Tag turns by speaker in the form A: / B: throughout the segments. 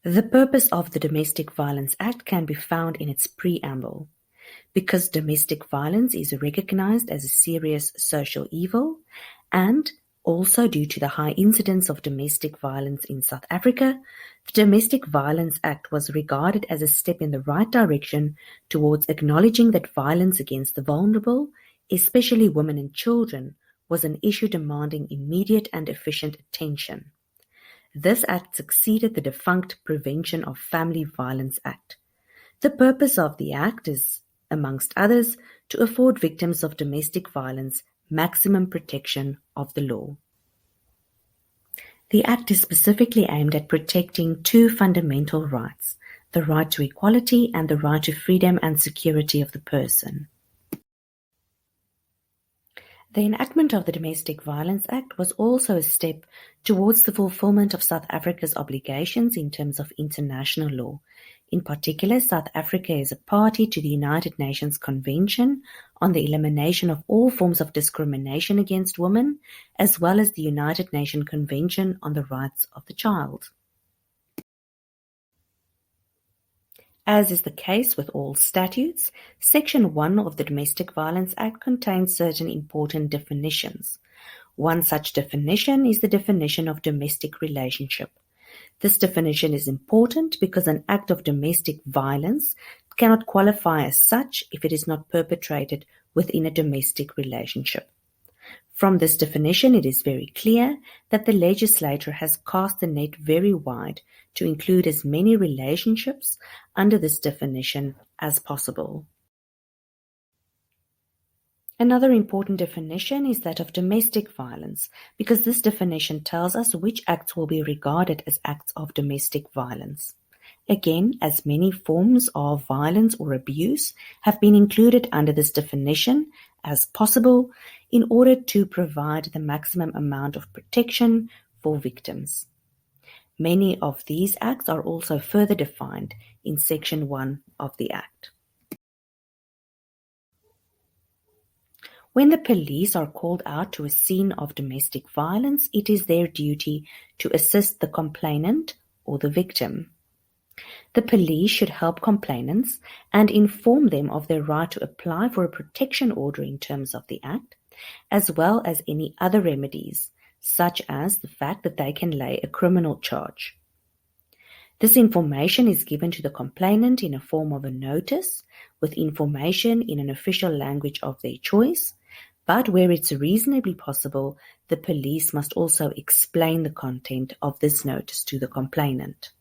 A: The purpose of the Domestic Violence Act can be found in its preamble. Because domestic violence is recognized as a serious social evil, and also due to the high incidence of domestic violence in South Africa, the Domestic Violence Act was regarded as a step in the right direction towards acknowledging that violence against the vulnerable, especially women and children, was an issue demanding immediate and efficient attention. This act succeeded the defunct Prevention of Family Violence Act. The purpose of the act is, amongst others, to afford victims of domestic violence maximum protection of the law. The act is specifically aimed at protecting two fundamental rights, the right to equality and the right to freedom and security of the person. The enactment of the Domestic Violence Act was also a step towards the fulfillment of South Africa's obligations in terms of international law. In particular, South Africa is a party to the United Nations Convention on the Elimination of All Forms of Discrimination Against Women, as well as the United Nations Convention on the Rights of the Child. As is the case with all statutes, Section 1 of the Domestic Violence Act contains certain important definitions. One such definition is the definition of domestic relationship. This definition is important because an act of domestic violence cannot qualify as such if it is not perpetrated within a domestic relationship. From this definition, it is very clear that the legislature has cast the net very wide to include as many relationships under this definition as possible. Another important definition is that of domestic violence, because this definition tells us which acts will be regarded as acts of domestic violence. Again, as many forms of violence or abuse have been included under this definition as possible in order to provide the maximum amount of protection for victims. Many of these acts are also further defined in Section 1 of the Act. When the police are called out to a scene of domestic violence, it is their duty to assist the complainant or the victim. The police should help complainants and inform them of their right to apply for a protection order in terms of the Act, as well as any other remedies, such as the fact that they can lay a criminal charge. This information is given to the complainant in a form of a notice, with information in an official language of their choice, but where it's reasonably possible, the police must also explain the content of this notice to the complainant.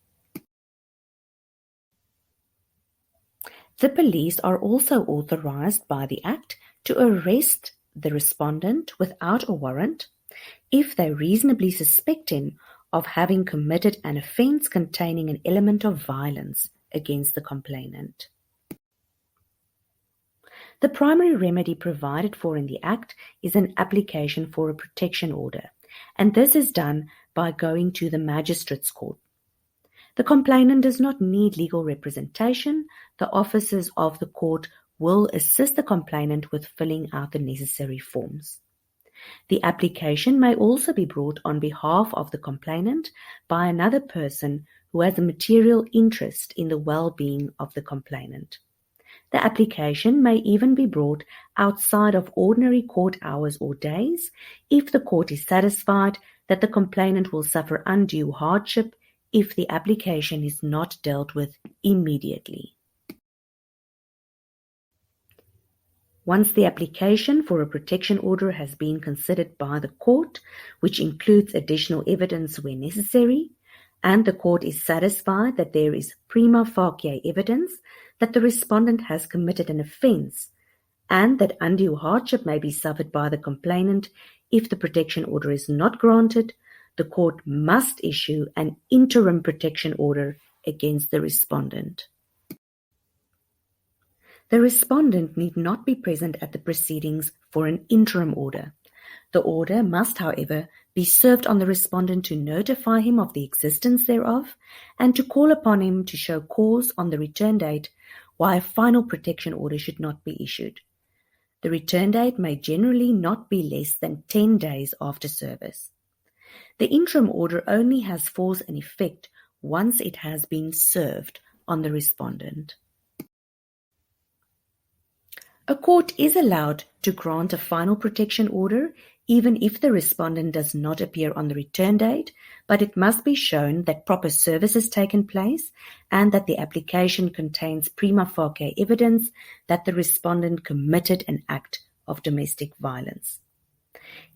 A: The police are also authorized by the Act to arrest the respondent without a warrant if they reasonably suspect him of having committed an offense containing an element of violence against the complainant. The primary remedy provided for in the Act is an application for a protection order, and this is done by going to the magistrate's court. The complainant does not need legal representation. The officers of the court will assist the complainant with filling out the necessary forms. The application may also be brought on behalf of the complainant by another person who has a material interest in the well-being of the complainant. The application may even be brought outside of ordinary court hours or days if the court is satisfied that the complainant will suffer undue hardship if the application is not dealt with immediately. Once the application for a protection order has been considered by the court, which includes additional evidence where necessary, and the court is satisfied that there is prima facie evidence that the respondent has committed an offense, and that undue hardship may be suffered by the complainant if the protection order is not granted, the court must issue an interim protection order against the respondent. The respondent need not be present at the proceedings for an interim order. The order must, however, be served on the respondent to notify him of the existence thereof and to call upon him to show cause on the return date why a final protection order should not be issued. The return date may generally not be less than 10 days after service. The interim order only has force and effect once it has been served on the respondent. A court is allowed to grant a final protection order even if the respondent does not appear on the return date, but it must be shown that proper service has taken place and that the application contains prima facie evidence that the respondent committed an act of domestic violence.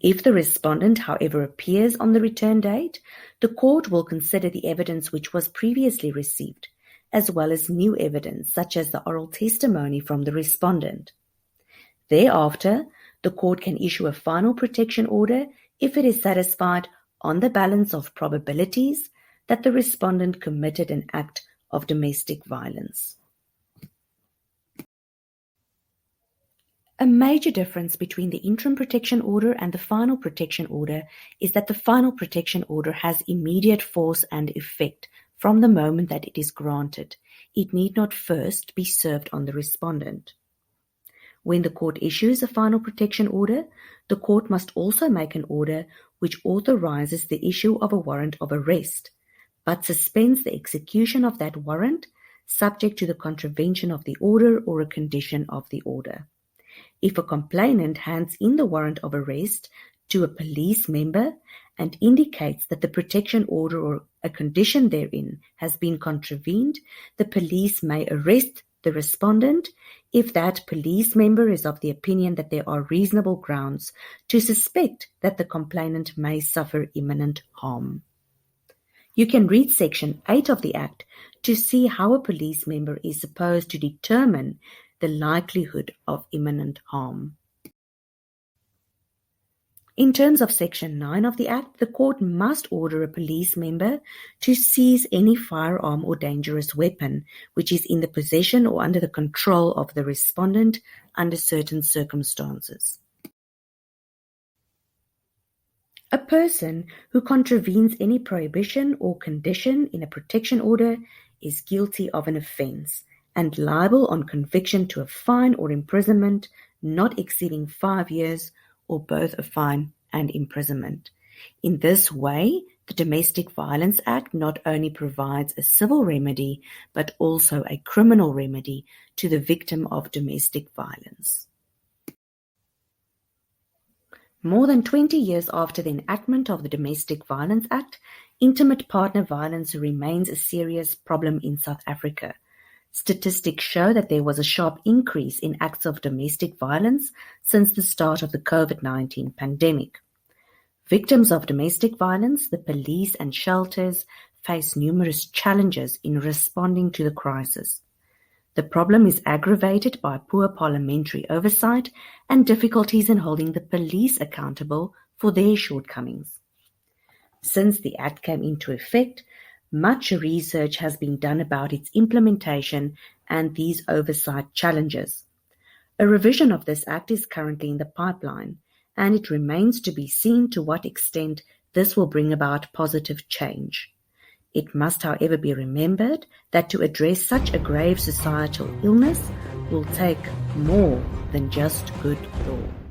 A: If the respondent, however, appears on the return date, the court will consider the evidence which was previously received, as well as new evidence such as the oral testimony from the respondent. Thereafter, the court can issue a final protection order if it is satisfied on the balance of probabilities that the respondent committed an act of domestic violence. A major difference between the interim protection order and the final protection order is that the final protection order has immediate force and effect from the moment that it is granted. It need not first be served on the respondent. When the court issues a final protection order, the court must also make an order which authorizes the issue of a warrant of arrest, but suspends the execution of that warrant subject to the contravention of the order or a condition of the order. If a complainant hands in the warrant of arrest to a police member and indicates that the protection order or a condition therein has been contravened, the police may arrest the respondent if that police member is of the opinion that there are reasonable grounds to suspect that the complainant may suffer imminent harm. You can read Section 8 of the Act to see how a police member is supposed to determine the likelihood of imminent harm. In terms of Section 9 of the Act, the court must order a police member to seize any firearm or dangerous weapon which is in the possession or under the control of the respondent under certain circumstances. A person who contravenes any prohibition or condition in a protection order is guilty of an offence and liable on conviction to a fine or imprisonment not exceeding 5 years or both a fine and imprisonment. In this way, the Domestic Violence Act not only provides a civil remedy, but also a criminal remedy to the victim of domestic violence. More than 20 years after the enactment of the Domestic Violence Act, intimate partner violence remains a serious problem in South Africa. Statistics show that there was a sharp increase in acts of domestic violence since the start of the COVID-19 pandemic. Victims of domestic violence, the police and shelters face numerous challenges in responding to the crisis. The problem is aggravated by poor parliamentary oversight and difficulties in holding the police accountable for their shortcomings. Since the Act came into effect, much research has been done about its implementation and these oversight challenges. A revision of this Act is currently in the pipeline, and it remains to be seen to what extent this will bring about positive change. It must, however, be remembered that to address such a grave societal illness will take more than just good law.